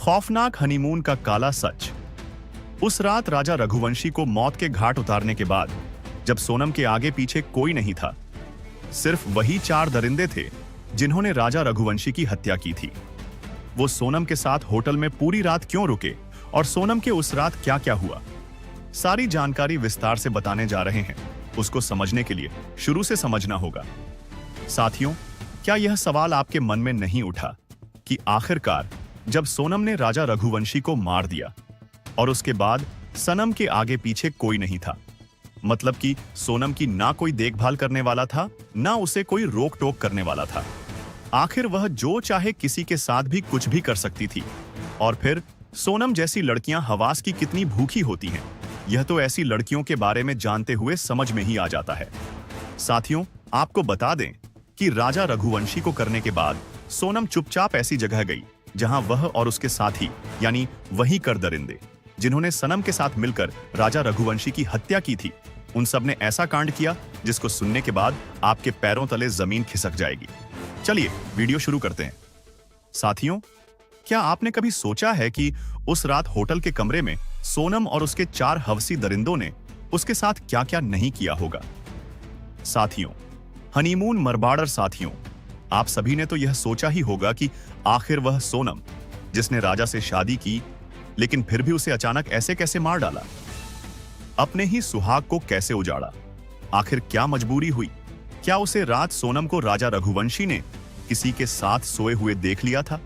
खौफनाक हनीमून का काला सच। उस रात राजा रघुवंशी को मौत के घाट उतारने के बाद जब सोनम के आगे पीछे कोई नहीं था, सिर्फ वही 4 दरिंदे थे जिन्होंने राजा रघुवंशी की हत्या की थी। वो सोनम के साथ होटल में पूरी रात क्यों रुके और सोनम के उस रात क्या क्या हुआ, सारी जानकारी विस्तार से बताने जा रहे हैं। उसको समझने के लिए शुरू से समझना होगा। साथियों, क्या यह सवाल आपके मन में नहीं उठा कि आखिरकार जब सोनम ने राजा रघुवंशी को मार दिया और उसके बाद सनम के आगे पीछे कोई नहीं था, मतलब कि सोनम की ना कोई देखभाल करने वाला था, ना उसे कोई रोक टोक करने वाला था। आखिर वह जो चाहे किसी के साथ भी कुछ भी कर सकती थी। और फिर सोनम जैसी लड़कियां हवास की कितनी भूखी होती हैं, यह तो ऐसी लड़कियों के बारे में जानते हुए समझ में ही आ जाता है। साथियों, आपको बता दें कि राजा रघुवंशी को करने के बाद सोनम चुपचाप ऐसी जगह गई जहां वह और उसके साथी यानी वही कर दरिंदे जिन्होंने सनम के साथ मिलकर राजा रघुवंशी की हत्या की थी, उन सब ने ऐसा कांड किया जिसको सुनने के बाद आपके पैरों तले जमीन खिसक जाएगी। चलिए वीडियो शुरू करते हैं। साथियों, क्या आपने कभी सोचा है कि उस रात होटल के कमरे में सोनम और उसके 4 हवसी दरिंदों ने उसके साथ क्या क्या नहीं किया होगा? साथियों, हनीमून मरबाडर साथियों, आप सभी ने तो यह सोचा ही होगा कि आखिर वह सोनम जिसने राजा से शादी की लेकिन फिर भी उसे अचानक ऐसे कैसे मार डाला, अपने ही सुहाग को कैसे उजाड़ा, आखिर क्या मजबूरी हुई? क्या उसे रात सोनम को राजा रघुवंशी ने किसी के साथ सोए हुए देख लिया था,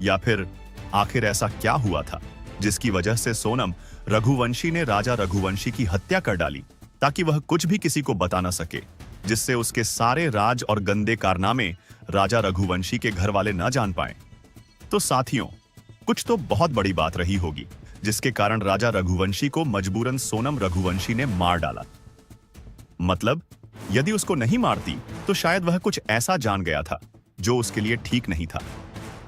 या फिर आखिर ऐसा क्या हुआ था जिसकी वजह से सोनम रघुवंशी ने राजा रघुवंशी की हत्या कर डाली ताकि वह कुछ भी किसी को बता ना सके, जिससे उसके सारे राज और गंदे कारनामे राजा रघुवंशी के घर वाले ना जान पाए? तो साथियों, कुछ तो बहुत बड़ी बात रही होगी जिसके कारण राजा रघुवंशी को मजबूरन सोनम रघुवंशी ने मार डाला। मतलब यदि उसको नहीं मारती तो शायद वह कुछ ऐसा जान गया था जो उसके लिए ठीक नहीं था,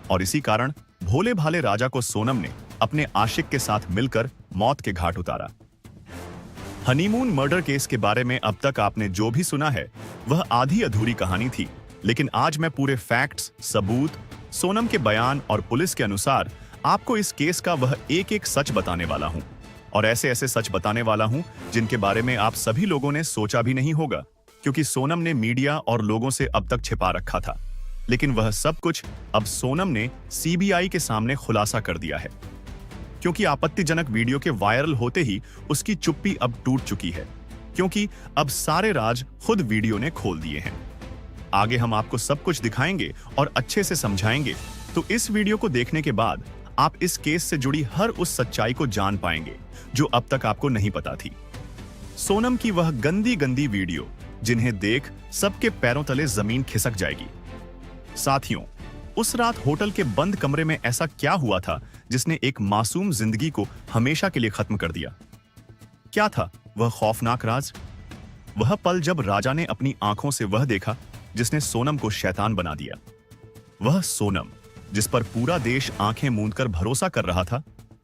और इसी कारण भोले भाले राजा को सोनम ने अपने आशिक के साथ मिलकर मौत के घाट उतारा। हनीमून मर्डर केस के बारे में अब तक आपने जो भी सुना है वह आधी अधूरी कहानी थी, लेकिन आज मैं पूरे फैक्ट्स, सबूत, सोनम के बयान और पुलिस के अनुसार आपको इस केस का वह एक एक सच बताने वाला हूं, और ऐसे ऐसे सच बताने वाला हूं जिनके बारे में आप सभी लोगों ने सोचा भी नहीं होगा, क्योंकि सोनम ने मीडिया और लोगों से अब तक छिपा रखा था। लेकिन वह सब कुछ अब सोनम ने सीबीआई के सामने खुलासा कर दिया है, क्योंकि आपत्तिजनक वीडियो के वायरल होते ही उसकी चुप्पी अब टूट चुकी है, क्योंकि अब सारे राज खुद वीडियो ने खोल दिए हैं। आगे हम आपको सब कुछ दिखाएंगे और अच्छे से समझाएंगे, तो इस वीडियो को देखने के बाद आप इस केस से जुड़ी हर उस सच्चाई को जान पाएंगे जो अब तक आपको नहीं पता थी। सोनम की वह गंदी गंदी वीडियो जिन्हें देख सबके पैरों तले जमीन खिसक जाएगी। साथियों, उस रात होटल के बंद कमरे में ऐसा क्या हुआ था जिसने एक मासूम जिंदगी को हमेशा के लिए खत्म कर दिया? क्या था वह खौफनाक राज? वह पल जब राजा ने अपनी आंखों से वह देखा जिसने सोनम को शैतान बना दिया। वह सोनम जिस पर पूरा देश आंखें मूंद कर भरोसा कर रहा था,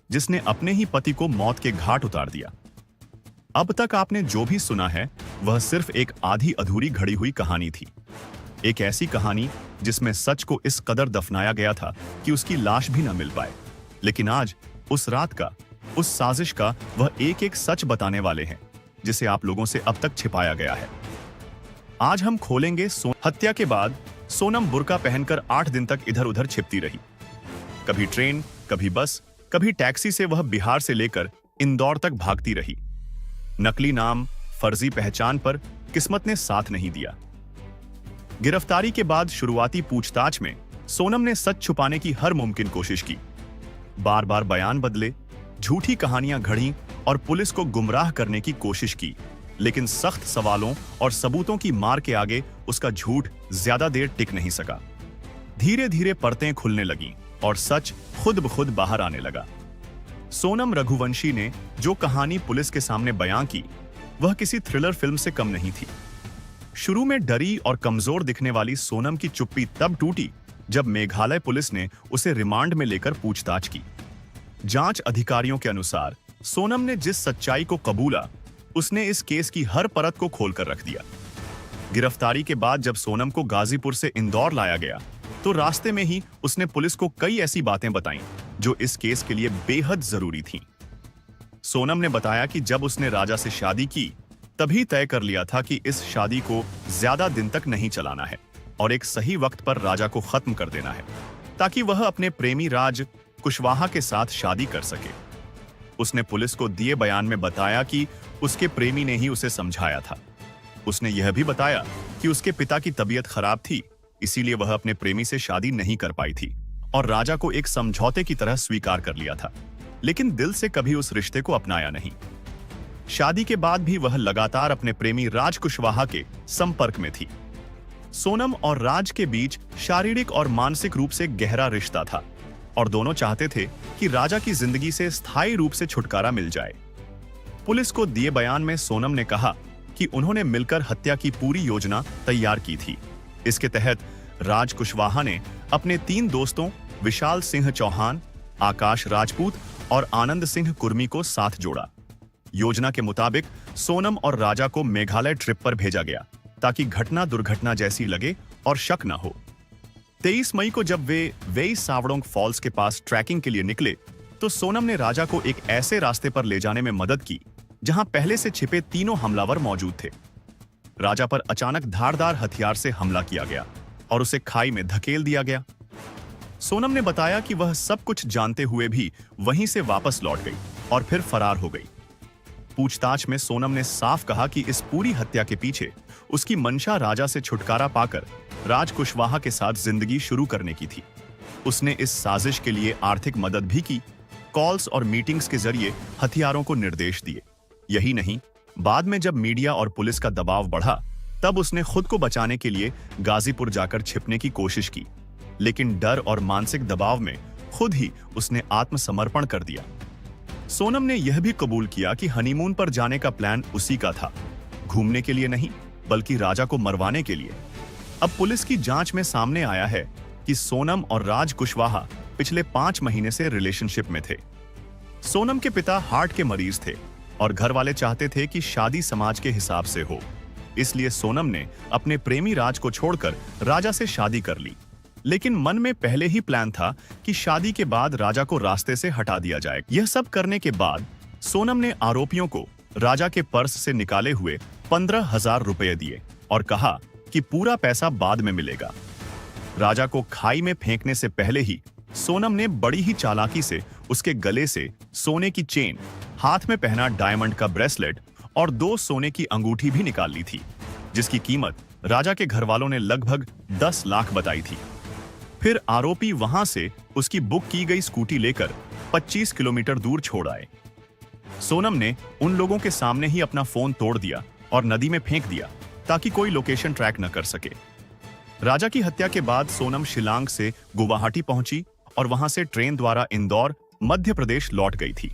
जिसने अपने ही पति को मौत के घाट उतार दिया। अब तक आपने जो भी सुना है वह सिर्फ एक आधी अधूरी घड़ी हुई कहानी थी, एक ऐसी कहानी जिसमें सच को इस कदर दफनाया गया था कि उसकी लाश भी न मिल पाए। लेकिन आज उस रात का, उस साजिश का वह एक एक सच बताने वाले हैं जिसे आप लोगों से अब तक छिपाया गया है। आज हम खोलेंगे हत्या के बाद सोनम बुर्का पहनकर 8 दिन तक इधर उधर छिपती रही। कभी ट्रेन, कभी बस, कभी टैक्सी से वह बिहार से लेकर इंदौर तक भागती रही। नकली नाम, फर्जी पहचान पर किस्मत ने साथ नहीं दिया। गिरफ्तारी के बाद शुरुआती पूछताछ में सोनम ने सच छुपाने की हर मुमकिन कोशिश की। बार बार बयान बदले, झूठी कहानियां घड़ी और पुलिस को गुमराह करने की कोशिश की, लेकिन सख्त सवालों और सबूतों की मार के आगे उसका झूठ ज्यादा देर टिक नहीं सका। धीरे धीरे परतें खुलने लगीं और सच खुद ब खुद बाहर आने लगा। सोनम रघुवंशी ने जो कहानी पुलिस के सामने बयां की वह किसी थ्रिलर फिल्म से कम नहीं थी। शुरू में डरी और कमजोर दिखने वाली सोनम की चुप्पी तब टूटी जब मेघालय पुलिस ने उसे रिमांड में लेकर पूछताछ की। जांच अधिकारियों के अनुसार सोनम ने जिस सच्चाई को कबूला, उसने इस केस की हर परत को खोलकर रख दिया। गिरफ्तारी के बाद जब सोनम को गाजीपुर से इंदौर लाया गया तो रास्ते में ही उसने पुलिस को कई ऐसी बातें बताईं जो इस केस के लिए बेहद जरूरी थीं। सोनम ने बताया कि जब उसने राजा से शादी की तभी तय कर लिया था कि इस शादी को ज्यादा दिन तक नहीं चलाना है और एक सही वक्त पर राजा को खत्म कर देना है ताकि वह अपने प्रेमी राज कुशवाहा के साथ शादी कर सके। उसने पुलिस को दिए बयान में बताया कि उसके प्रेमी ने ही उसे समझाया था। उसने यह भी बताया कि उसके पिता की तबीयत खराब थी, इसीलिए वह अपने प्रेमी से शादी नहीं कर पाई थी और राजा को एक समझौते की तरह स्वीकार कर लिया था, लेकिन दिल से कभी उस रिश्ते को अपनाया नहीं। शादी के बाद भी वह लगातार अपने प्रेमी राज कुशवाहा के संपर्क में थी। सोनम और राज के बीच शारीरिक और मानसिक रूप से गहरा रिश्ता था और दोनों चाहते थे कि राजा की जिंदगी से स्थायी रूप से छुटकारा मिल जाए। पुलिस को दिए बयान में सोनम ने कहा कि उन्होंने मिलकर हत्या की पूरी योजना तैयार की थी। इसके तहत राज कुशवाहा ने अपने 3 दोस्तों विशाल सिंह चौहान, आकाश राजपूत और आनंद सिंह कुर्मी को साथ जोड़ा। योजना के मुताबिक सोनम और राजा को मेघालय ट्रिप पर भेजा गया ताकि घटना दुर्घटना जैसी लगे और शक न हो। 23 मई को जब वे वेई सावड़ोंग फॉल्स के पास ट्रैकिंग के लिए निकले तो सोनम ने राजा को एक ऐसे रास्ते पर ले जाने में मदद की जहां पहले से छिपे तीनों हमलावर मौजूद थे। राजा पर अचानक धारदार हथियार से हमला किया गया और उसे खाई में धकेल दिया गया। सोनम ने बताया कि वह सब कुछ जानते हुए भी वहीं से वापस लौट गई और फिर फरार हो गई। पूछताछ में सोनम ने साफ कहा कि इस पूरी हत्या के पीछे उसकी मंशा राजा से छुटकारा पाकर राज कुशवाहा के साथ जिंदगी शुरू करने की थी। उसने इस साजिश के लिए आर्थिक मदद भी की, कॉल्स और मीटिंग्स के जरिए हथियारों को निर्देश दिए। यही नहीं, बाद में जब मीडिया और पुलिस का दबाव बढ़ा तब उसने खुद को बचाने के लिए गाजीपुर जाकर छिपने की कोशिश की, लेकिन डर और मानसिक दबाव में खुद ही उसने आत्मसमर्पण कर दिया। सोनम ने यह भी कबूल किया कि हनीमून पर जाने का प्लान उसी का था, घूमने के लिए नहीं बल्कि राजा को मरवाने के लिए। अब पुलिस की जांच में सामने आया है कि सोनम और राज कुशवाहा पिछले 5 महीने से रिलेशनशिप में थे। सोनम के पिता हार्ट के मरीज थे और घर वाले चाहते थे कि शादी समाज के हिसाब से हो, इसलिए सोनम ने अपने प्रेमी राज को छोड़कर राजा से शादी कर ली। लेकिन मन में पहले ही प्लान था कि शादी के बाद राजा को रास्ते से हटा दिया जाए। यह सब करने के बाद सोनम ने आरोपियों को राजा के पर्स से निकाले हुए 15,000 रुपए दिए और कहा कि पूरा पैसा बाद में मिलेगा। राजा को खाई में फेंकने से पहले ही सोनम ने बड़ी ही चालाकी से उसके गले से सोने की चेन, हाथ में पहना डायमंड का ब्रेसलेट और 2 सोने की अंगूठी भी निकाल ली थी, जिसकी कीमत राजा के घरवालों ने लगभग 10 लाख बताई थी। फिर आरोपी वहां से उसकी बुक की गई स्कूटी लेकर 25 किलोमीटर दूर छोड़ आए। सोनम ने उन लोगों के सामने ही अपना फोन तोड़ दिया और नदी में फेंक दिया ताकि कोई लोकेशन ट्रैक न कर सके। राजा की हत्या के बाद सोनम शिलांग से गुवाहाटी पहुंची और वहां से ट्रेन द्वारा इंदौर, मध्य प्रदेश लौट गई थी।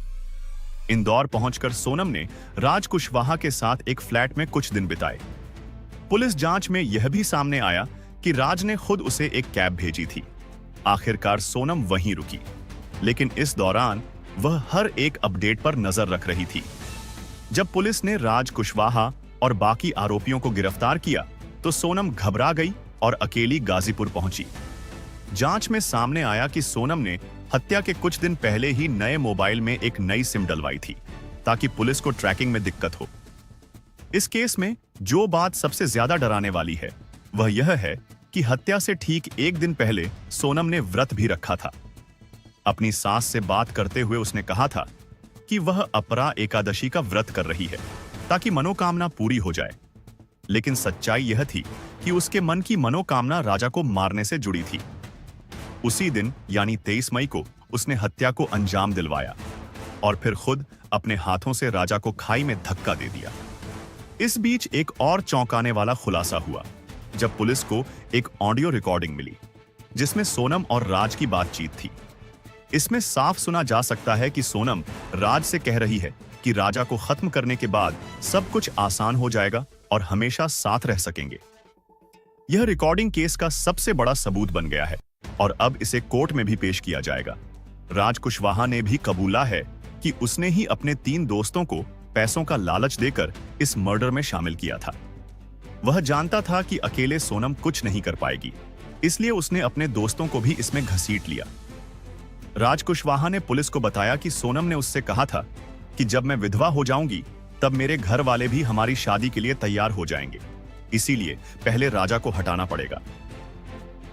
इंदौर पहुंचकर सोनम ने राज कुशवाहा के साथ एक फ्लैट में कुछ दिन बिताए। पुलिस जांच में यह भी सामने आया कि राज ने खुद उसे एक कैब भेजी थी। आखिरकार सोनम वहीं रुकी, लेकिन इस दौरान वह हर एक अपडेट पर नजर रख रही थी। जब पुलिस ने राज कुशवाहा और बाकी आरोपियों को गिरफ्तार किया तो सोनम घबरा गई और अकेली गाजीपुर पहुंची। जांच में सामने आया कि सोनम ने हत्या के कुछ दिन पहले ही नए मोबाइल में एक नई सिम डलवाई थी ताकि पुलिस को ट्रैकिंग में दिक्कत हो। इस केस में जो बात सबसे ज्यादा डराने वाली है वह यह है कि हत्या से ठीक 1 दिन पहले सोनम ने व्रत भी रखा था। अपनी सास से बात करते हुए उसने कहा था कि वह अपरा एकादशी का व्रत कर रही है ताकि मनोकामना पूरी हो जाए। लेकिन सच्चाई यह थी कि उसके मन की मनोकामना राजा को मारने से जुड़ी थी। उसी दिन यानी 23 मई को उसने हत्या को अंजाम दिलवाया और फिर खुद अपने हाथों से राजा को खाई में धक्का दे दिया। इस बीच एक और चौंकाने वाला खुलासा हुआ जब पुलिस को एक ऑडियो रिकॉर्डिंग मिली जिसमें सोनम और राज की बातचीत थी। इसमें साफ सुना जा सकता है कि सोनम राज से कह रही है कि राजा को खत्म करने के बाद सब कुछ आसान हो जाएगा और हमेशा साथ रह सकेंगे। यह रिकॉर्डिंग केस का सबसे बड़ा सबूत बन गया है और अब इसे कोर्ट में भी पेश किया जाएगा। राज कुशवाहा ने भी कबूला है कि उसने ही अपने 3 दोस्तों को पैसों का लालच देकर इस मर्डर में शामिल किया था। वह जानता था कि अकेले सोनम कुछ नहीं कर पाएगी, इसलिए उसने अपने दोस्तों को भी इसमें घसीट लिया। राज कुशवाहा ने पुलिस को बताया कि सोनम ने उससे कहा था कि जब मैं विधवा हो जाऊंगी तब मेरे घर वाले भी हमारी शादी के लिए तैयार हो जाएंगे, इसीलिए पहले राजा को हटाना पड़ेगा।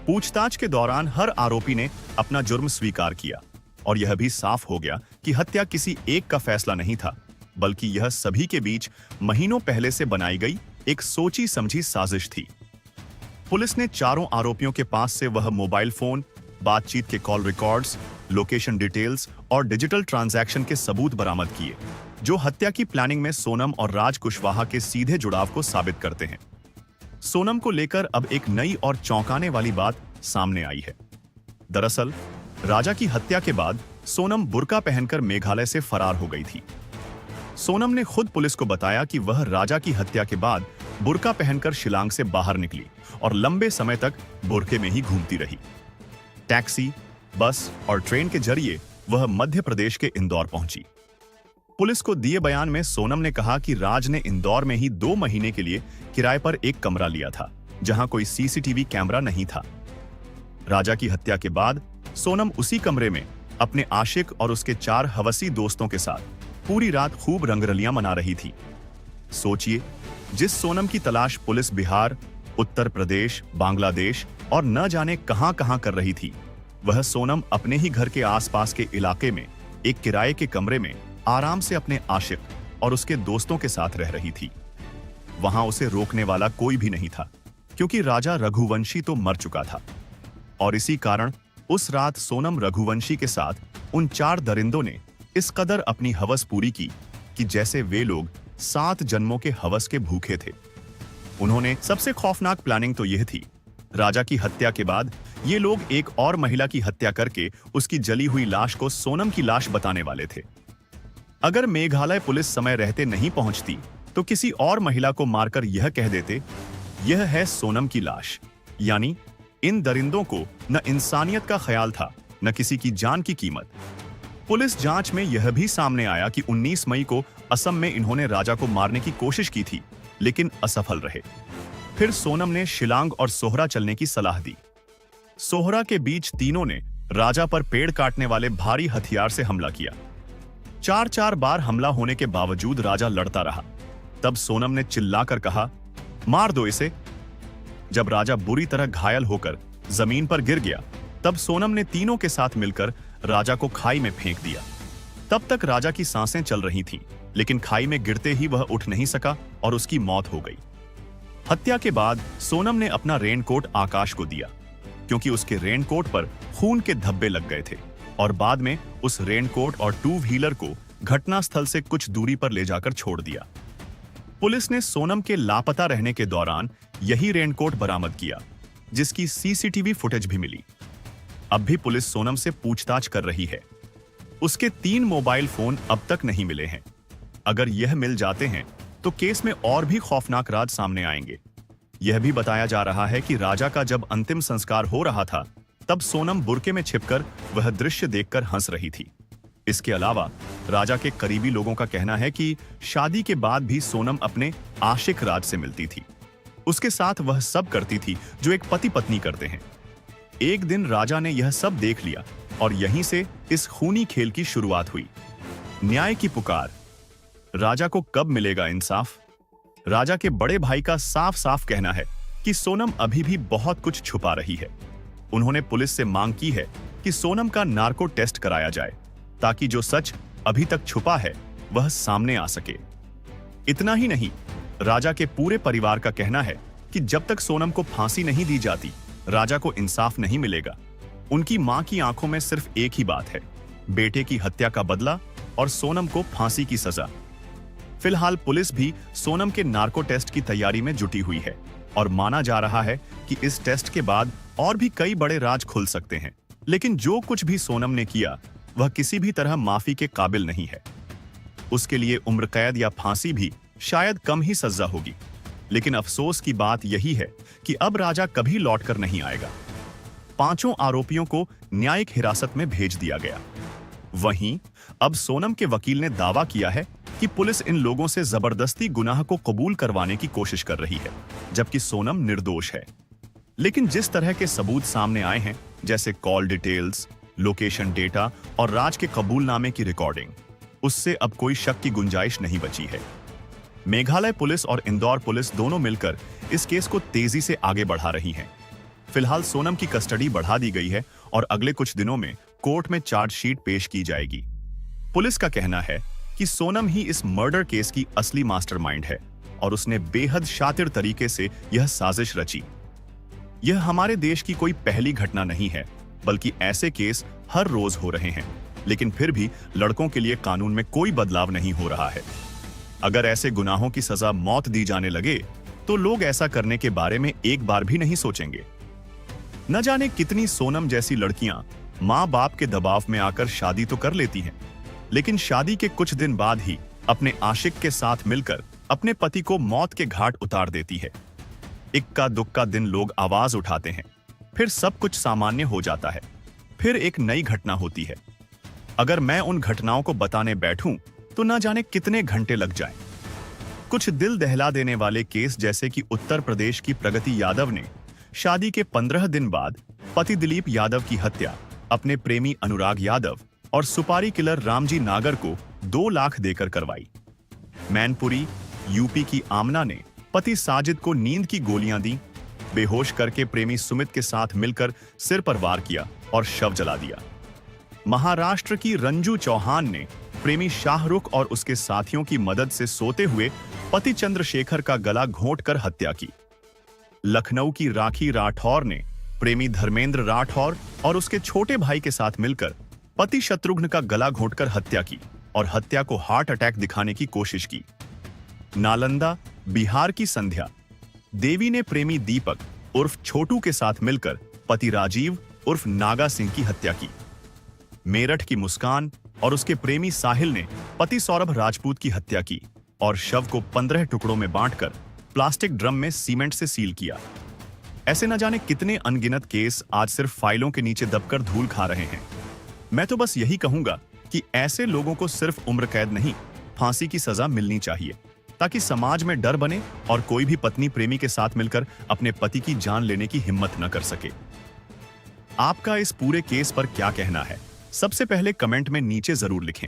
पूछताछ के दौरान हर आरोपी ने अपना जुर्म स्वीकार किया और यह भी साफ हो गया कि हत्या किसी एक का फैसला नहीं था, बल्कि यह सभी के बीच महीनों पहले से बनाई गई एक सोची समझी साजिश थी। पुलिस ने चारों आरोपियों के पास से वह मोबाइल फोन, बातचीत के कॉल रिकॉर्ड्स, लोकेशन डिटेल्स और डिजिटल ट्रांजैक्शन के सबूत बरामद किए, जो हत्या की प्लानिंग में सोनम और राज कुशवाहा के सीधे जुड़ाव को साबित करते हैं। सोनम को लेकर अब एक नई और चौंकाने वाली बात सामने आई है। दरअसल राजा की हत्या के बाद सोनम बुर्का पहनकर मेघालय से फरार हो गई थी। सोनम ने खुद पुलिस को बताया कि वह राजा की हत्या के बाद बुर्का पहनकर शिलांग से बाहर निकली और लंबे समय तक बुर्के में ही घूमती रही। टैक्सी, बस और ट्रेन के जरिए वह मध्य प्रदेश के इंदौर पहुंची। पुलिस को दिए बयान में सोनम ने कहा कि राज ने इंदौर में ही 2 महीने के लिए किराए पर एक कमरा लिया था, जहां कोई सीसीटीवी कैमरा नहीं था। राजा की हत्या के बाद सोनम उसी कमरे में अपने आशिक और उसके 4 हवसी दोस्तों के साथ पूरी रात खूब रंगरलियां मना रही थी। सोचिए, जिस सोनम की तलाश पुलिस बिहार, उत्तर प्रदेश, बांग्लादेश और न जाने कहां-कहां कर रही थी, वह सोनम अपने ही घर के आसपास के इलाके में एक किराए के कमरे में आराम से अपने आशिक और उसके दोस्तों के साथ रह रही थी। वहां उसे रोकने वाला कोई भी नहीं था, क्योंकि राजा रघुवंशी तो मर चुका था। और इसी कारण उस रात सोनम रघुवंशी के साथ उन 4 दरिंदों ने इस कदर अपनी हवस पूरी की कि जैसे वे लोग 7 जन्मों के हवस के भूखे थे। उन्होंने सबसे खौफनाक प्लानिंग तो यह थी, राजा की हत्या के बाद ये लोग एक और महिला की हत्या करके उसकी जली हुई लाश को सोनम की लाश बताने वाले थे। अगर मेघालय पुलिस समय रहते नहीं पहुंचती तो किसी और महिला को मारकर यह कह देते, यह है सोनम की लाश। यानी इन दरिंदों को न इंसानियत का ख्याल था, न किसी की जान की कीमत। पुलिस जांच में यह भी सामने आया कि 19 मई को असम में इन्होंने राजा को मारने की कोशिश की थी, लेकिन असफल रहे। फिर सोनम ने शिलांग और सोहरा चलने की सलाह दी। सोहरा के बीच तीनों ने राजा पर पेड़ काटने वाले भारी हथियार से हमला किया। 4 बार हमला होने के बावजूद राजा लड़ता रहा। तब सोनम ने चिल्लाकर कहा, मार दो इसे। जब राजा बुरी तरह घायल होकर जमीन पर गिर गया, तब सोनम ने तीनों के साथ मिलकर राजा को खाई में फेंक दिया। तब तक राजा की सांसें चल रही थीं, लेकिन खाई में गिरते ही वह उठ नहीं सका और उसकी मौत हो गई। हत्या के बाद सोनम ने अपना रेनकोट आकाश को दिया, क्योंकि उसके रेनकोट पर खून के धब्बे लग गए थे, और बाद में उस रेनकोट और 2 व्हीलर को घटनास्थल से कुछ दूरी पर ले जाकर छोड़ दिया। पुलिस ने सोनम के लापता रहने के दौरान यही रेनकोट बरामद किया, जिसकी सीसीटीवी फुटेज भी मिली। अब भी पुलिस सोनम से पूछताछ कर रही है। उसके 3 मोबाइल फोन अब तक नहीं मिले हैं। अगर यह मिल जाते हैं तो केस में और भी खौफनाक राज सामने आएंगे। यह भी बताया जा रहा है कि राजा का जब अंतिम संस्कार हो रहा था, तब सोनम बुर्के में छिपकर वह दृश्य देखकर हंस रही थी। इसके अलावा राजा के करीबी लोगों का कहना है कि शादी के बाद भी सोनम अपने आशिक राज से मिलती थी। उसके साथ वह सब करती थी जो एक पति पत्नी करते हैं। एक दिन राजा ने यह सब देख लिया और यहीं से इस खूनी खेल की शुरुआत हुई। न्याय की पुकार। राजा को कब मिलेगा इंसाफ? राजा के बड़े भाई का साफ साफ कहना है कि सोनम अभी भी बहुत कुछ छुपा रही है। उन्होंने पुलिस से मांग की है कि सोनम का नार्को टेस्ट कराया जाए, ताकि जो सच अभी तक छुपा है वह सामने आ सके। इतना ही नहीं, राजा के पूरे परिवार का कहना है कि जब तक सोनम को फांसी नहीं दी जाती, राजा को इंसाफ नहीं मिलेगा। उनकी मां की आंखों में सिर्फ एक ही बात है, बेटे की हत्या का बदला और सोनम को फांसी की सजा। फिलहाल पुलिस भी सोनम के नार्को टेस्ट की तैयारी में जुटी हुई है और माना जा रहा है कि इस टेस्ट के बाद और भी कई बड़े राज खुल सकते हैं। लेकिन जो कुछ भी सोनम ने किया वह किसी भी तरह माफी के काबिल नहीं है। उसके लिए उम्र कैद या फांसी भी शायद कम ही सजा होगी। लेकिन अफसोस की बात यही है कि अब राजा कभी लौटकर नहीं आएगा। 5 आरोपियों को न्यायिक हिरासत में भेज दिया गया। वहीं अब सोनम के वकील ने दावा किया है कि पुलिस इन लोगों से जबरदस्ती गुनाह को कबूल करवाने की कोशिश कर रही है, जबकि सोनम निर्दोष है। लेकिन जिस तरह के सबूत सामने आए हैं, जैसे कॉल डिटेल्स, लोकेशन डेटा और राज के कबूलनामे की रिकॉर्डिंग। उससे अब कोई शक की गुंजाइश नहीं बची है। मेघालय पुलिस और इंदौर पुलिस दोनों मिलकर इस केस को तेजी से आगे बढ़ा रही हैं। फिलहाल सोनम की कस्टडी बढ़ा दी गई है और अगले कुछ दिनों में कोर्ट में चार्जशीट पेश की जाएगी। पुलिस का कहना है कि सोनम ही इस मर्डर केस की असली मास्टरमाइंड है और उसने बेहद शातिर तरीके से यह साजिश रची। यह हमारे देश की कोई पहली घटना नहीं है, बल्कि ऐसे केस हर रोज हो रहे हैं, लेकिन फिर भी लड़कों के लिए कानून में कोई बदलाव नहीं हो रहा है। अगर ऐसे गुनाहों की सजा मौत दी जाने लगे तो लोग ऐसा करने के बारे में एक बार भी नहीं सोचेंगे। न जाने कितनी सोनम जैसी लड़कियां माँ बाप के दबाव में आकर शादी तो कर लेती हैं, लेकिन शादी के कुछ दिन बाद ही अपने आशिक के साथ मिलकर अपने पति को मौत के घाट उतार देती है। इक्का दुक्का दिन लोग आवाज उठाते हैं, फिर सब कुछ सामान्य हो जाता है, फिर एक नई घटना होती है। अगर मैं उन घटनाओं को बताने बैठूं तो न जाने कितने घंटे लग जाएं। कुछ दिल दहला देने वाले केस जैसे कि उत्तर प्रदेश की प्रगति यादव ने शादी के 15 दिन बाद पति दिलीप यादव की हत्या अपने प्रेमी अनुराग यादव और सुपारी किलर रामजी नागर को 2 लाख देकर करवाई। मैनपुरी यूपी की आमना ने पति साजिद को नींद की गोलियां दी, बेहोश करके प्रेमी सुमित के साथ मिलकर सिर पर वार किया और शव जला दिया। महाराष्ट्र की रंजू चौहान ने प्रेमी शाहरुख और उसके साथियों की मदद से सोते हुए पति चंद्रशेखर का गला घोंटकर हत्या की। लखनऊ की राखी राठौर ने प्रेमी धर्मेंद्र राठौर और उसके छोटे भाई के साथ मिलकर पति शत्रुघ्न का गला घोंटकर हत्या की और हत्या को हार्ट अटैक दिखाने की कोशिश की। नालंदा बिहार की संध्या देवी ने प्रेमी दीपक उर्फ छोटू के साथ मिलकर पति राजीव उर्फ नागा सिंह की हत्या की। मेरठ की मुस्कान और उसके प्रेमी साहिल ने पति सौरभ राजपूत की हत्या की और शव को 15 टुकड़ों में बांटकर प्लास्टिक ड्रम में सीमेंट से सील किया। ऐसे न जाने कितने अनगिनत केस आज सिर्फ फाइलों के नीचे दबकर धूल खा रहे हैं। मैं तो बस यही कहूंगा कि ऐसे लोगों को सिर्फ उम्र कैद नहीं, फांसी की सजा मिलनी चाहिए, ताकि समाज में डर बने और कोई भी पत्नी प्रेमी के साथ मिलकर अपने पति की जान लेने की हिम्मत न कर सके। आपका इस पूरे केस पर क्या कहना है? सबसे पहले कमेंट में नीचे जरूर लिखें।